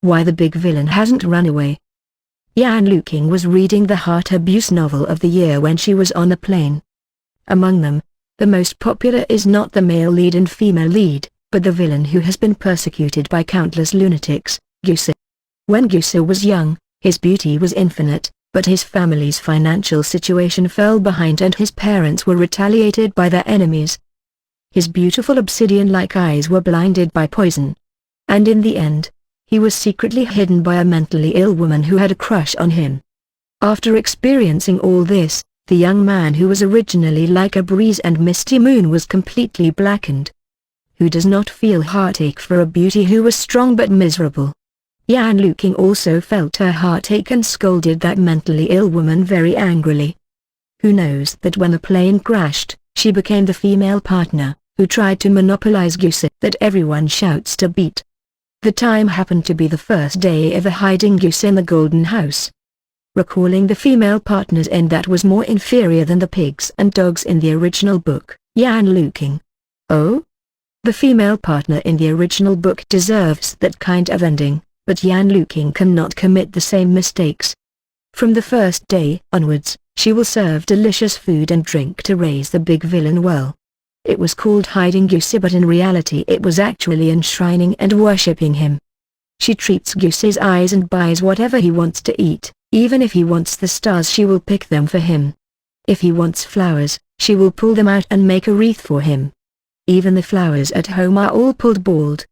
why the big villain hasn't run away. Yan Luking was reading the heart abuse novel of the year when she was on the plane. Among them, the most popular is not the male lead and female lead, but the villain who has been persecuted by countless lunatics, Gyusa. When Gyusa was young, his beauty was infinite, but his family's financial situation fell behind and his parents were retaliated by their enemies. His beautiful obsidian-like eyes were blinded by poison. And in the end, he was secretly hidden by a mentally ill woman who had a crush on him. After experiencing all this, the young man who was originally like a breeze and misty moon was completely blackened. Who does not feel heartache for a beauty who was strong but miserable? Yan Luking also felt her heartache and scolded that mentally ill woman very angrily. Who knows that when the plane crashed, she became the female partner, who tried to monopolize Gyusa that everyone shouts to beat. The time happened to be the first day of hiding Gyusa in the Golden House. Recalling the female partner's end that was more inferior than the pigs and dogs in the original book, Yan Luking. Oh? The female partner in the original book deserves that kind of ending, but Yan Luking cannot commit the same mistakes. From the first day onwards, she will serve delicious food and drink to raise the big villain well. It was called hiding Gyusa, but in reality it was actually enshrining and worshipping him. She treats Gyusa's eyes and buys whatever he wants to eat. Even if he wants the stars, she will pick them for him. If he wants flowers, she will pull them out and make a wreath for him. Even the flowers at home are all pulled bald.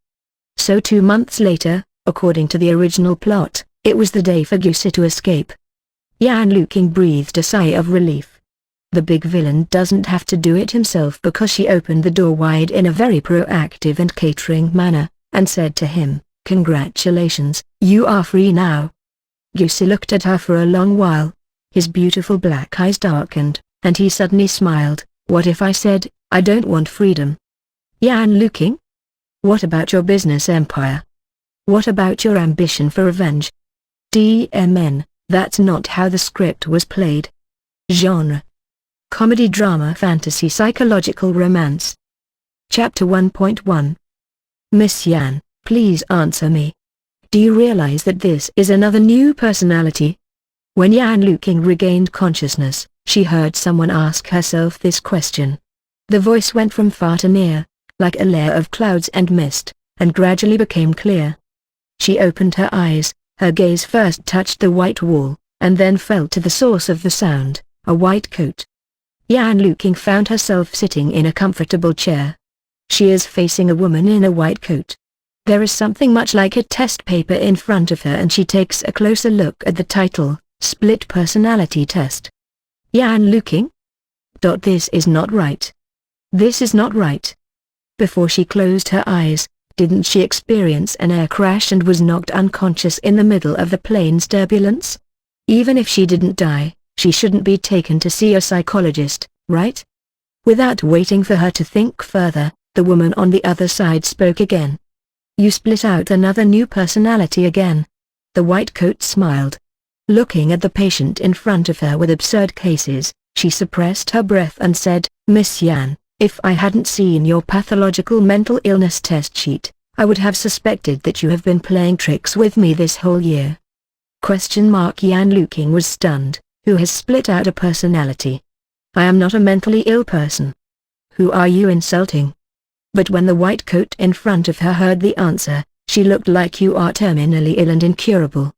So 2 months later, according to the original plot, it was the day for Gyusa to escape. Yan Luking breathed a sigh of relief. The big villain doesn't have to do it himself because she opened the door wide in a very proactive and catering manner, and said to him, "Congratulations, you are free now." Gyusa looked at her for a long while. His beautiful black eyes darkened, and he suddenly smiled. "What if I said, I don't want freedom?" "Yan Luking? What about your business empire? What about your ambition for revenge?" DMN, that's not how the script was played. Genre: comedy, drama, fantasy, psychological romance. Chapter 1.1. Miss Yan, please answer me. Do you realize that this is another new personality? When Yan Luking regained consciousness, she heard someone ask herself this question. The voice went from far to near, like a layer of clouds and mist, and gradually became clear. She opened her eyes, her gaze first touched the white wall, and then fell to the source of the sound, a white coat. Yan Luking found herself sitting in a comfortable chair. She is facing a woman in a white coat. There is something much like a test paper in front of her and she takes a closer look at the title, Split Personality Test. Yan Luking? This is not right. This is not right. Before she closed her eyes, didn't she experience an air crash and was knocked unconscious in the middle of the plane's turbulence? Even if she didn't die, she shouldn't be taken to see a psychologist, right? Without waiting for her to think further, the woman on the other side spoke again. You split out another new personality again. The white coat smiled. Looking at the patient in front of her with absurd cases, she suppressed her breath and said, Miss Yan, if I hadn't seen your pathological mental illness test sheet, I would have suspected that you have been playing tricks with me this whole year. Yan Luking was stunned. Who has split out a personality? I am not a mentally ill person. Who are you insulting? But when the white coat in front of her heard the answer, she looked like you are terminally ill and incurable.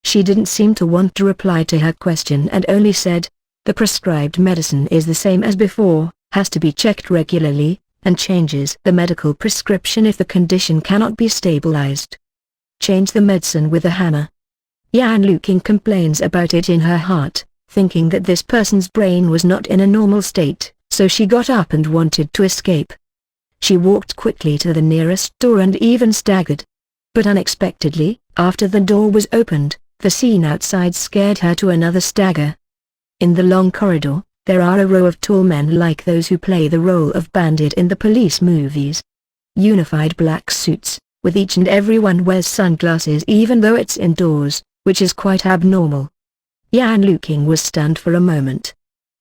She didn't seem to want to reply to her question and only said, the prescribed medicine is the same as before, has to be checked regularly, and changes the medical prescription if the condition cannot be stabilized. Change the medicine with a hammer. Yan Luking complains about it in her heart, thinking that this person's brain was not in a normal state, so she got up and wanted to escape. She walked quickly to the nearest door and even staggered. But unexpectedly, after the door was opened, the scene outside scared her to another stagger. In the long corridor, there are a row of tall men like those who play the role of bandit in the police movies. Unified black suits, with each and every one wears sunglasses even though it's indoors, which is quite abnormal. Yan Luking was stunned for a moment.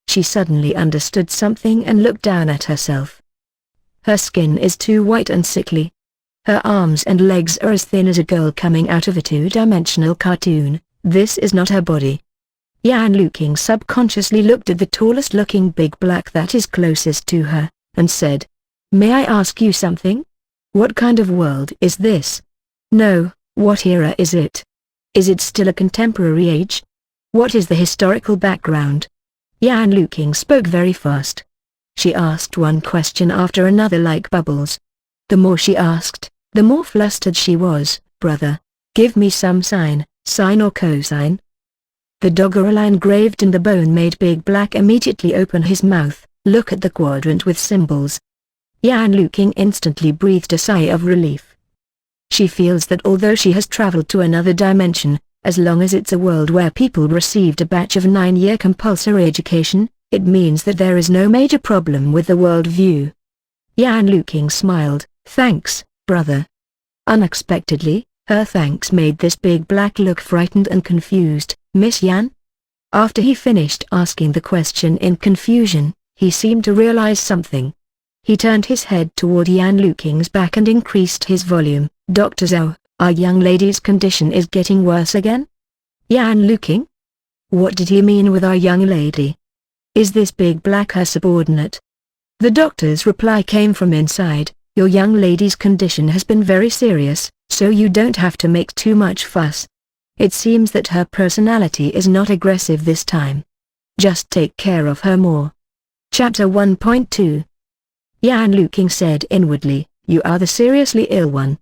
She suddenly understood something and looked down at herself. Her skin is too white and sickly. Her arms and legs are as thin as a girl coming out of a two-dimensional cartoon. This is not her body. Yan Luking subconsciously looked at the tallest looking big black that is closest to her, and said, "May I ask you something? What kind of world is this? No, what era is it? Is it still a contemporary age? What is the historical background?" Yan Luking spoke very fast. She asked one question after another like bubbles. The more she asked, the more flustered she was. "Brother, give me some sign, sine or cosine." The doggerel line engraved in the bone made Big Black immediately open his mouth, look at the quadrant with symbols. Yan Luking instantly breathed a sigh of relief. She feels that although she has traveled to another dimension, as long as it's a world where people received a batch of 9-year compulsory education, it means that there is no major problem with the world view. Yan Luking smiled, "Thanks, brother." Unexpectedly, her thanks made this Big Black look frightened and confused. "Miss Yan?" After he finished asking the question in confusion, he seemed to realize something. He turned his head toward Yan Luking's back and increased his volume. "Dr. Zhao, our young lady's condition is getting worse again?" "Yan Luking? What did he mean with our young lady? Is this Big Black her subordinate?" The doctor's reply came from inside. "Your young lady's condition has been very serious, so you don't have to make too much fuss. It seems that her personality is not aggressive this time. Just take care of her more." Chapter 1.2. Yan Luking said inwardly, "You are the seriously ill one."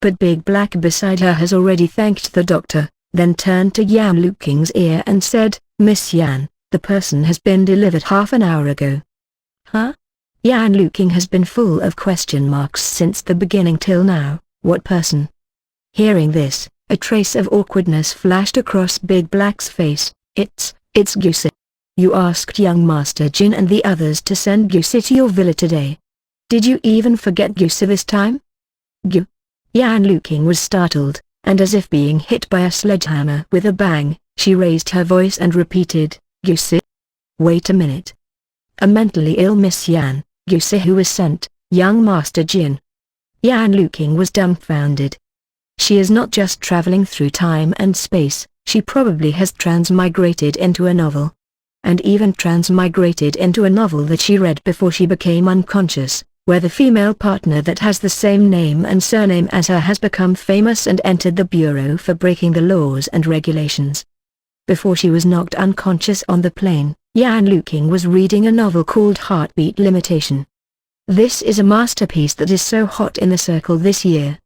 But Big Black beside her has already thanked the doctor, then turned to Yan Luking's ear and said, "Miss Yan, the person has been delivered half an hour ago." "Huh?" Yan Luking has been full of question marks since the beginning till now. "What person?" Hearing this, a trace of awkwardness flashed across Big Black's face. It's Gyusi. You asked young Master Jin and the others to send Gyusi to your villa today. Did you even forget Gyusi this time?" "Gyu?" Yan Luking was startled, and as if being hit by a sledgehammer with a bang, she raised her voice and repeated, "Gyusi? Wait a minute. A mentally ill Miss Yan, Gyusi who was sent, young Master Jin." Yan Luking was dumbfounded. She is not just traveling through time and space, she probably has transmigrated into a novel. And even transmigrated into a novel that she read before she became unconscious, where the female partner that has the same name and surname as her has become famous and entered the bureau for breaking the laws and regulations. Before she was knocked unconscious on the plane, Yan Luking was reading a novel called Heartbeat Limitation. This is a masterpiece that is so hot in the circle this year.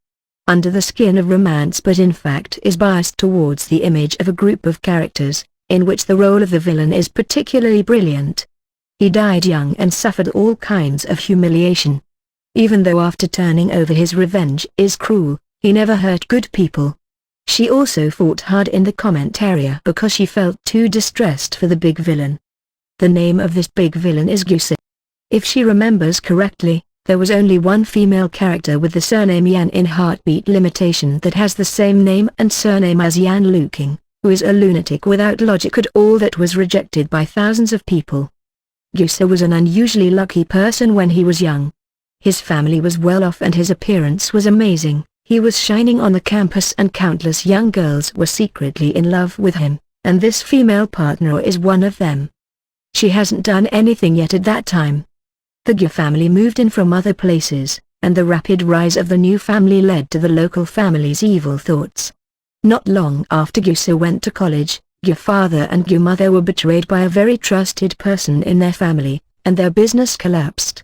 Under the skin of romance but in fact is biased towards the image of a group of characters, in which the role of the villain is particularly brilliant. He died young and suffered all kinds of humiliation. Even though after turning over his revenge is cruel, he never hurt good people. She also fought hard in the comment area because she felt too distressed for the big villain. The name of this big villain is Gyusi. If she remembers correctly, there was only one female character with the surname Yan in Heartbeat Limitation that has the same name and surname as Yan Luking, who is a lunatic without logic at all that was rejected by thousands of people. Gyusi was an unusually lucky person when he was young. His family was well off and his appearance was amazing. He was shining on the campus and countless young girls were secretly in love with him, and this female partner is one of them. She hasn't done anything yet at that time. The Gyusi family moved in from other places, and the rapid rise of the new family led to the local family's evil thoughts. Not long after Gyusi went to college, Gyusi father and Gyusi mother were betrayed by a very trusted person in their family, and their business collapsed.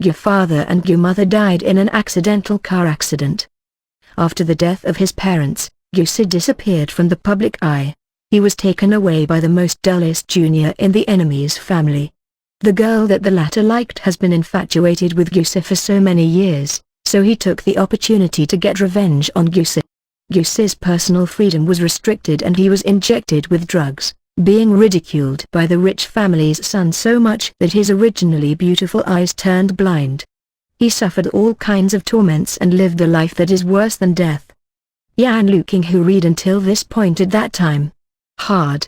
Gyusi father and Gyusi mother died in an accidental car accident. After the death of his parents, Gyusi disappeared from the public eye. He was taken away by the most dullest junior in the enemy's family. The girl that the latter liked has been infatuated with Gyusi for so many years, so he took the opportunity to get revenge on Gyusi. Gyusi's personal freedom was restricted and he was injected with drugs, being ridiculed by the rich family's son so much that his originally beautiful eyes turned blind. He suffered all kinds of torments and lived a life that is worse than death. Yan Luking who read until this point at that time. Hard.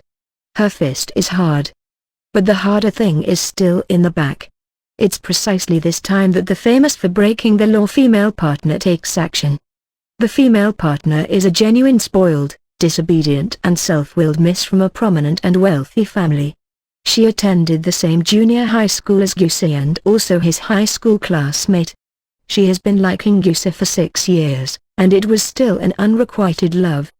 Her fist is hard. But the harder thing is still in the back. It's precisely this time that the famous for breaking the law female partner takes action. The female partner is a genuine spoiled, disobedient and self-willed miss from a prominent and wealthy family. She attended the same junior high school as Gusei and also his high school classmate. She has been liking Gusei for 6 years, and it was still an unrequited love.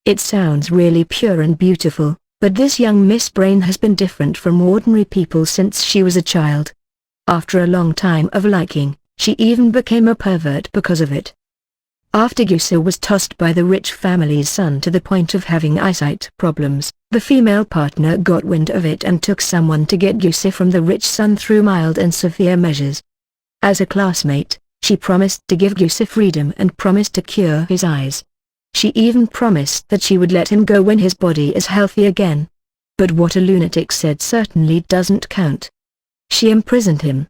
It sounds really pure and beautiful, but this young Miss Brain has been different from ordinary people since she was a child. After a long time of liking, she even became a pervert because of it. After Gusei was tossed by the rich family's son to the point of having eyesight problems, the female partner got wind of it and took someone to get Gusei from the rich son through mild and severe measures. As a classmate, she promised to give Gusei freedom and promised to cure his eyes. She even promised that she would let him go when his body is healthy again. But what a lunatic said certainly doesn't count. She imprisoned him.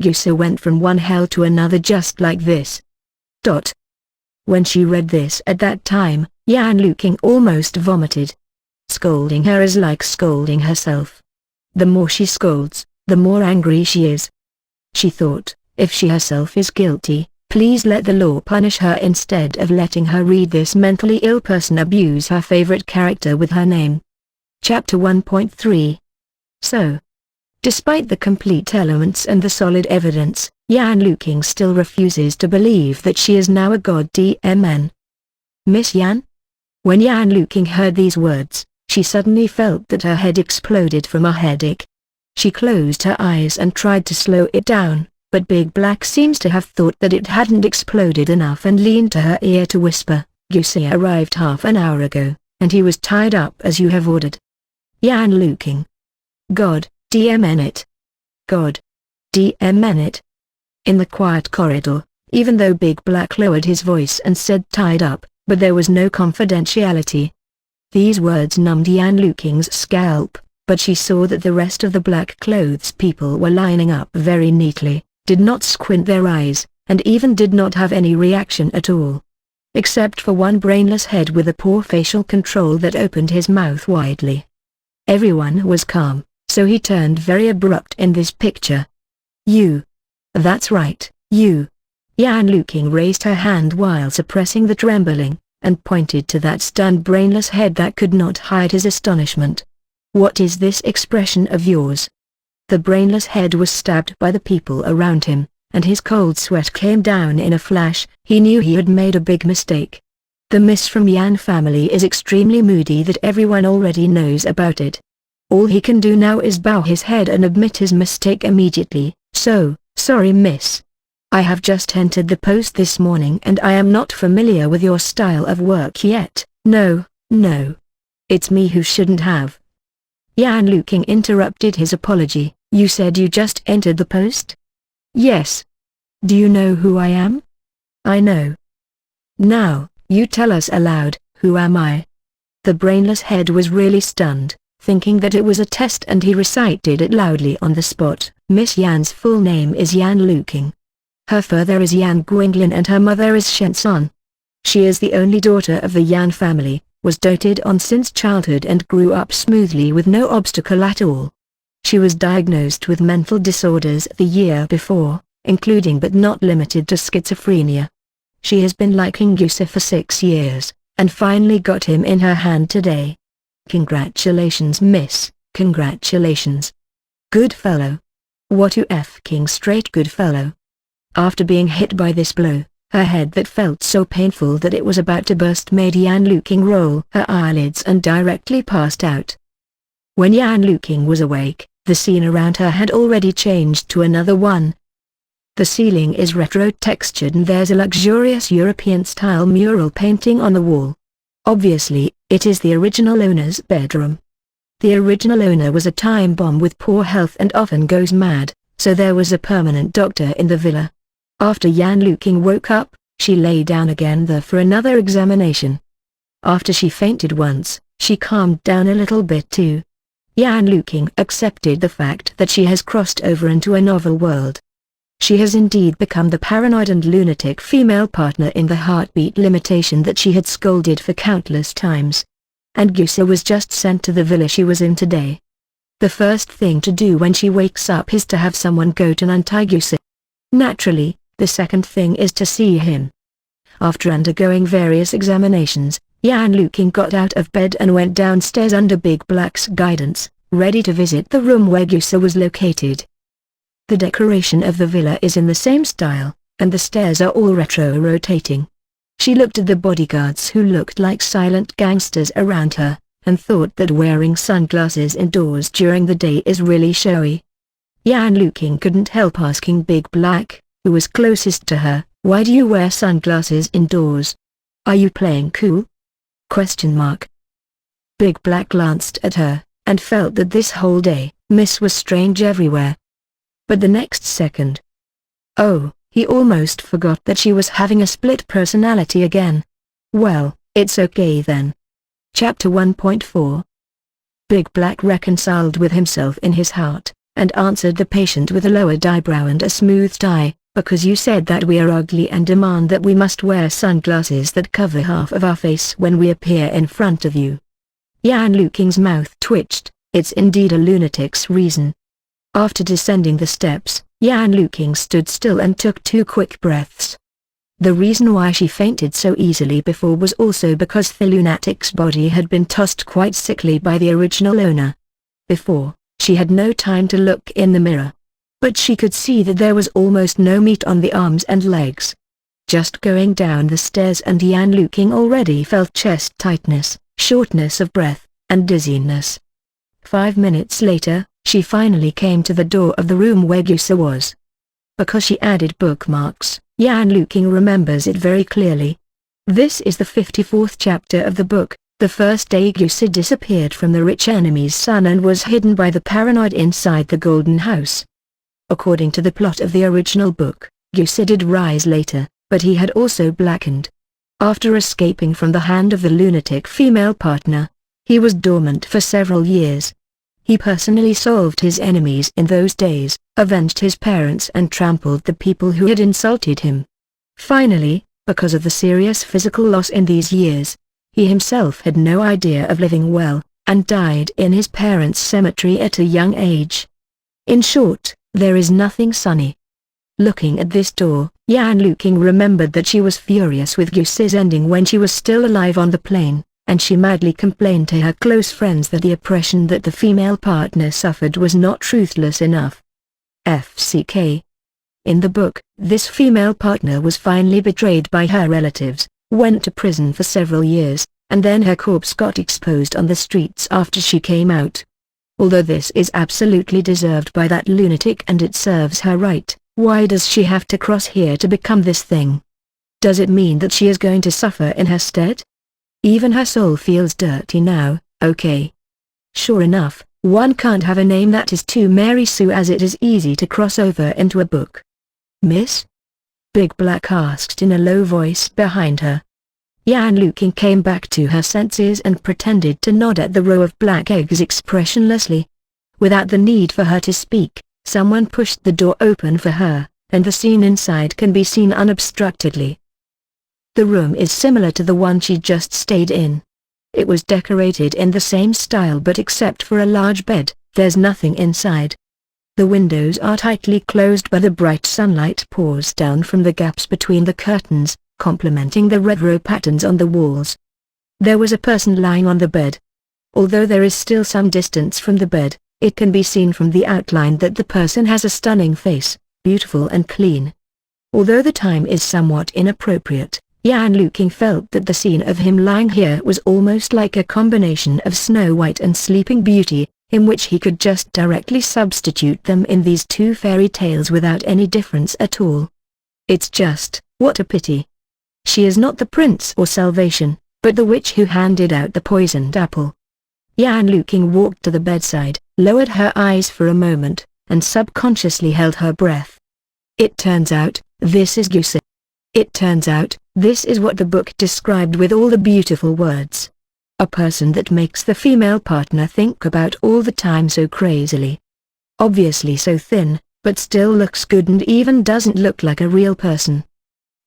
Gusei went from one hell to another just like this. When she read this at that time, Yan Luking almost vomited. Scolding her is like scolding herself. The more she scolds, the more angry she is. She thought, if she herself is guilty, please let the law punish her instead of letting her read this mentally ill person abuse her favorite character with her name. Chapter 1.3. So, despite the complete elements and the solid evidence, Yan Luking still refuses to believe that she is now a god DMN. Miss Yan? When Yan Luking heard these words, she suddenly felt that her head exploded from a headache. She closed her eyes and tried to slow it down, but Big Black seems to have thought that it hadn't exploded enough and leaned to her ear to whisper, "Gusei arrived half an hour ago, and he was tied up as you have ordered." Yan Luking. God, DMN it. God. DMN it. In the quiet corridor, even though Big Black lowered his voice and said tied up, but there was no confidentiality. These words numbed Yan Luking's scalp, but she saw that the rest of the black clothes people were lining up very neatly, did not squint their eyes, and even did not have any reaction at all. Except for one brainless head with a poor facial control that opened his mouth widely. Everyone was calm, so he turned very abrupt in this picture. "You. That's right, you." Yan Luking raised her hand while suppressing the trembling, and pointed to that stunned brainless head that could not hide his astonishment. "What is this expression of yours?" The brainless head was stabbed by the people around him, and his cold sweat came down in a flash. He knew he had made a big mistake. The miss from Yan family is extremely moody that everyone already knows about it. All he can do now is bow his head and admit his mistake immediately. "So, sorry miss. I have just entered the post this morning and I am not familiar with your style of work yet." No. It's me who shouldn't have." Yan Luking interrupted his apology. "You said you just entered the post?" "Yes." "Do you know who I am?" "I know." "Now, you tell us aloud, who am I?" The brainless head was really stunned, thinking that it was a test, and he recited it loudly on the spot. "Miss Yan's full name is Yan Luking. Her father is Yan Guanglin and her mother is Shenson. She is the only daughter of the Yan family, was doted on since childhood and grew up smoothly with no obstacle at all. She was diagnosed with mental disorders the year before, including but not limited to schizophrenia. She has been liking Gusei for 6 years, and finally got him in her hand today. Congratulations miss, congratulations. Good fellow. What you f***ing straight good fellow." After being hit by this blow, her head that felt so painful that it was about to burst made Yan Luking roll her eyelids and directly passed out. When Yan Luking was awake, the scene around her had already changed to another one. The ceiling is retro-textured and there's a luxurious European-style mural painting on the wall. Obviously, it is the original owner's bedroom. The original owner was a time bomb with poor health and often goes mad, so there was a permanent doctor in the villa. After Yan Luking woke up, she lay down again there for another examination. After she fainted once, she calmed down a little bit too. Yan Luking accepted the fact that she has crossed over into a novel world. She has indeed become the paranoid and lunatic female partner in the heartbeat limitation that she had scolded for countless times. And Gusei was just sent to the villa she was in today. The first thing to do when she wakes up is to have someone go to Untitled. Naturally, the second thing is to see him. After undergoing various examinations, Yan Luking got out of bed and went downstairs under Big Black's guidance, ready to visit the room where Gyusa was located. The decoration of the villa is in the same style, and the stairs are all retro-rotating. She looked at the bodyguards who looked like silent gangsters around her, and thought that wearing sunglasses indoors during the day is really showy. Yan Luking couldn't help asking Big Black, who was closest to her, "Why do you wear sunglasses indoors? Are you playing cool?" Big Black glanced at her, and felt that this whole day, Miss was strange everywhere. But the next second, oh, he almost forgot that she was having a split personality again. Well, it's okay then. Chapter 1.4. Big Black reconciled with himself in his heart, and answered the patient with a lowered eyebrow and a smoothed eye, "Because you said that we are ugly and demand that we must wear sunglasses that cover half of our face when we appear in front of you." Yan Luking's mouth twitched. It's indeed a lunatic's reason. After descending the steps, Yan Luking stood still and took 2 quick breaths. The reason why she fainted so easily before was also because the lunatic's body had been tossed quite sickly by the original owner. Before, she had no time to look in the mirror. But she could see that there was almost no meat on the arms and legs. Just going down the stairs and Yan Luking already felt chest tightness, shortness of breath, and dizziness. 5 minutes later, she finally came to the door of the room where Gyusa was. Because she added bookmarks, Yan Luking remembers it very clearly. This is the 54th chapter of the book, the first day Gyusa disappeared from the rich enemy's son and was hidden by the paranoid inside the Golden House. According to the plot of the original book, Gyusa did rise later, but he had also blackened. After escaping from the hand of the lunatic female partner, he was dormant for several years. He personally solved his enemies in those days, avenged his parents and trampled the people who had insulted him. Finally, because of the serious physical loss in these years, he himself had no idea of living well, and died in his parents' cemetery at a young age. In short, there is nothing sunny. Looking at this door, Yan Luking remembered that she was furious with Gyusa's ending when she was still alive on the plane, and she madly complained to her close friends that the oppression that the female partner suffered was not truthless enough. FCK. In the book, this female partner was finally betrayed by her relatives, went to prison for several years, and then her corpse got exposed on the streets after she came out. Although this is absolutely deserved by that lunatic and it serves her right, why does she have to cross here to become this thing? Does it mean that she is going to suffer in her stead? Even her soul feels dirty now. Okay. Sure enough, one can't have a name that is too Mary Sue, as it is easy to cross over into a book. "Miss?" Big Black asked in a low voice behind her. Yan Luking came back to her senses and pretended to nod at the row of black eggs expressionlessly. Without the need for her to speak, someone pushed the door open for her, and the scene inside can be seen unobstructedly. The room is similar to the one she just stayed in. It was decorated in the same style, but except for a large bed, there's nothing inside. The windows are tightly closed, but the bright sunlight pours down from the gaps between the curtains, complementing the retro patterns on the walls. There was a person lying on the bed. Although there is still some distance from the bed, it can be seen from the outline that the person has a stunning face, beautiful and clean. Although the time is somewhat inappropriate, Yan Luking felt that the scene of him lying here was almost like a combination of Snow White and Sleeping Beauty, in which he could just directly substitute them in these 2 fairy tales without any difference at all. It's just, what a pity. She is not the prince or salvation, but the witch who handed out the poisoned apple. Yan Luking walked to the bedside, lowered her eyes for a moment, and subconsciously held her breath. It turns out, this is Gyusa. It turns out, this is what the book described with all the beautiful words. A person that makes the female partner think about all the time so crazily. Obviously so thin, but still looks good and even doesn't look like a real person.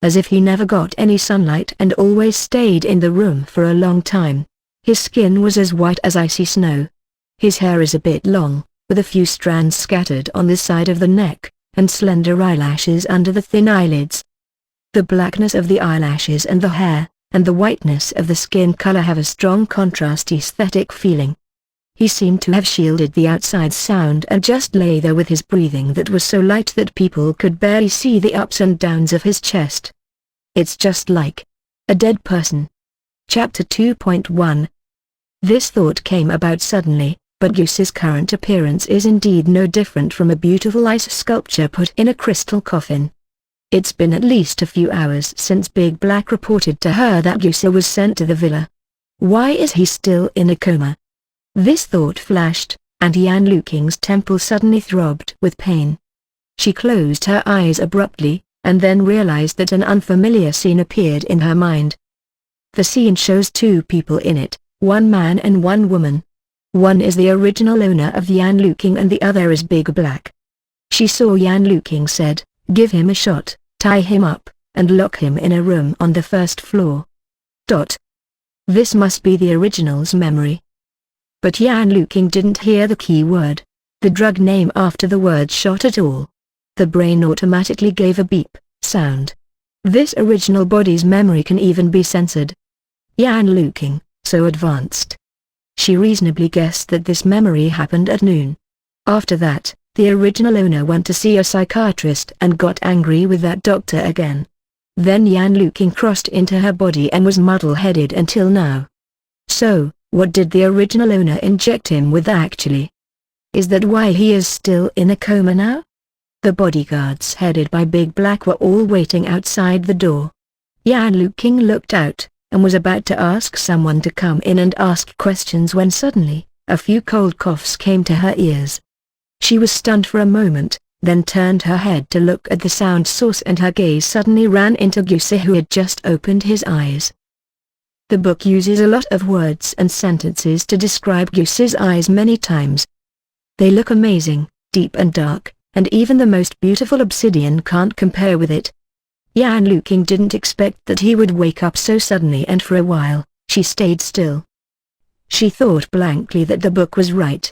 As if he never got any sunlight and always stayed in the room for a long time. His skin was as white as icy snow. His hair is a bit long, with a few strands scattered on the side of the neck, and slender eyelashes under the thin eyelids. The blackness of the eyelashes and the hair, and the whiteness of the skin color have a strong contrast aesthetic feeling. He seemed to have shielded the outside sound and just lay there with his breathing that was so light that people could barely see the ups and downs of his chest. It's just like a dead person. Chapter 2.1. This thought came about suddenly, but Goose's current appearance is indeed no different from a beautiful ice sculpture put in a crystal coffin. It's been at least a few hours since Big Black reported to her that Goose was sent to the villa. Why is he still in a coma? This thought flashed, and Yan Luking's temple suddenly throbbed with pain. She closed her eyes abruptly, and then realized that an unfamiliar scene appeared in her mind. The scene shows two people in it, one man and one woman. One is the original owner of Yan Luking and the other is Big Black. She saw Yan Luking said, "Give him a shot, tie him up, and lock him in a room on the first floor." This must be the original's memory. But Yan Luking didn't hear the key word, the drug name after the word shot at all. The brain automatically gave a beep sound. This original body's memory can even be censored. Yan Luking, so advanced. She reasonably guessed that this memory happened at noon. After that, the original owner went to see a psychiatrist and got angry with that doctor again. Then Yan Luking crossed into her body and was muddle-headed until now. So, what did the original owner inject him with actually? Is that why he is still in a coma now? The bodyguards headed by Big Black were all waiting outside the door. Yan Luking looked out, and was about to ask someone to come in and ask questions when suddenly, a few cold coughs came to her ears. She was stunned for a moment, then turned her head to look at the sound source and her gaze suddenly ran into Goose who had just opened his eyes. The book uses a lot of words and sentences to describe Goose's eyes many times. They look amazing, deep and dark, and even the most beautiful obsidian can't compare with it. Yan Luking didn't expect that he would wake up so suddenly, and for a while, she stayed still. She thought blankly that the book was right.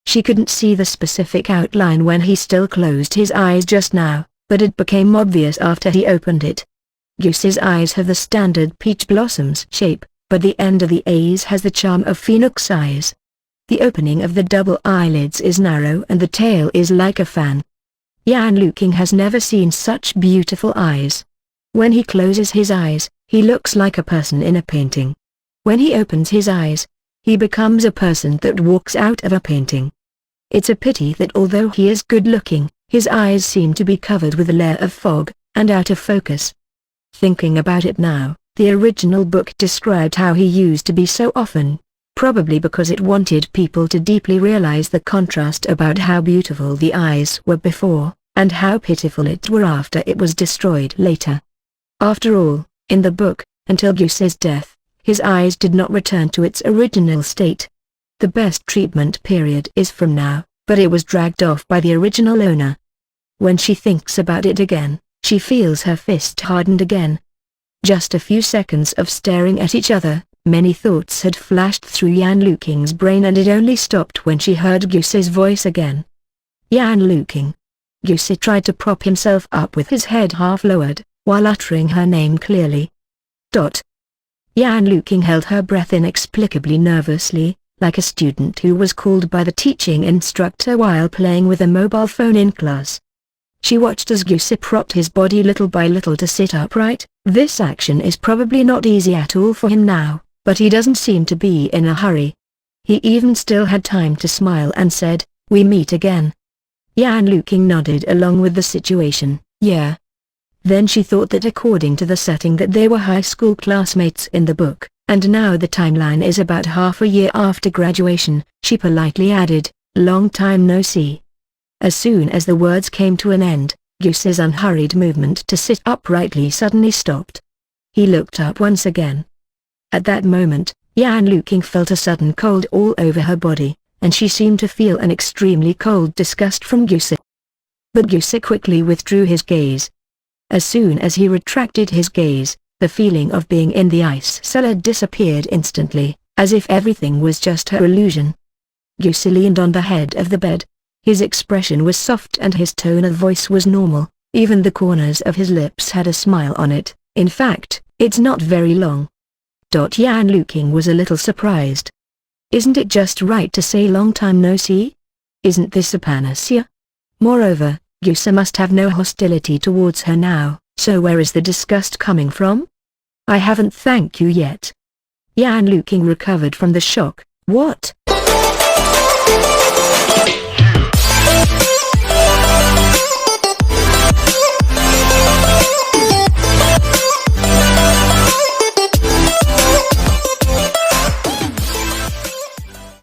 She couldn't see the specific outline when he still closed his eyes just now, but it became obvious after he opened it. Goose's eyes have the standard peach blossoms shape, but the end of the A's has the charm of phoenix eyes. The opening of the double eyelids is narrow and the tail is like a fan. Yan Luking has never seen such beautiful eyes. When he closes his eyes, he looks like a person in a painting. When he opens his eyes, he becomes a person that walks out of a painting. It's a pity that although he is good-looking, his eyes seem to be covered with a layer of fog, and out of focus. Thinking about it now, the original book described how he used to be so often, probably because it wanted people to deeply realize the contrast about how beautiful the eyes were before, and how pitiful it were after it was destroyed later. After all, in the book, until Goose's death, his eyes did not return to its original state. The best treatment period is from now, but it was dragged off by the original owner. When she thinks about it again, she feels her fist hardened again. Just a few seconds of staring at each other, many thoughts had flashed through Yan Luking's brain, and it only stopped when she heard Goose's voice again. Yan Luking. Goose tried to prop himself up with his head half lowered, while uttering her name clearly. Yan Luking held her breath inexplicably nervously, like a student who was called by the teaching instructor while playing with a mobile phone in class. She watched as Goose propped his body little by little to sit upright. This action is probably not easy at all for him now, but he doesn't seem to be in a hurry. He even still had time to smile and said, "We meet again." Yan Luking nodded along with the situation. "Yeah." Then she thought that according to the setting that they were high school classmates in the book, and now the timeline is about half a year after graduation, she politely added, "Long time no see." As soon as the words came to an end, Goose's unhurried movement to sit uprightly suddenly stopped. He looked up once again. At that moment, Yan Luking felt a sudden cold all over her body, and she seemed to feel an extremely cold disgust from Goose. But Goose quickly withdrew his gaze. As soon as he retracted his gaze, the feeling of being in the ice cellar disappeared instantly, as if everything was just her illusion. Yusa leaned on the head of the bed. His expression was soft and his tone of voice was normal. Even the corners of his lips had a smile on it. In fact, it's not very long. Yan Luking was a little surprised. Isn't it just right to say long time no see? Isn't this a panacea? Moreover, Yusa must have no hostility towards her now, so where is the disgust coming from? I haven't thanked you yet. Yan Luking recovered from the shock. What?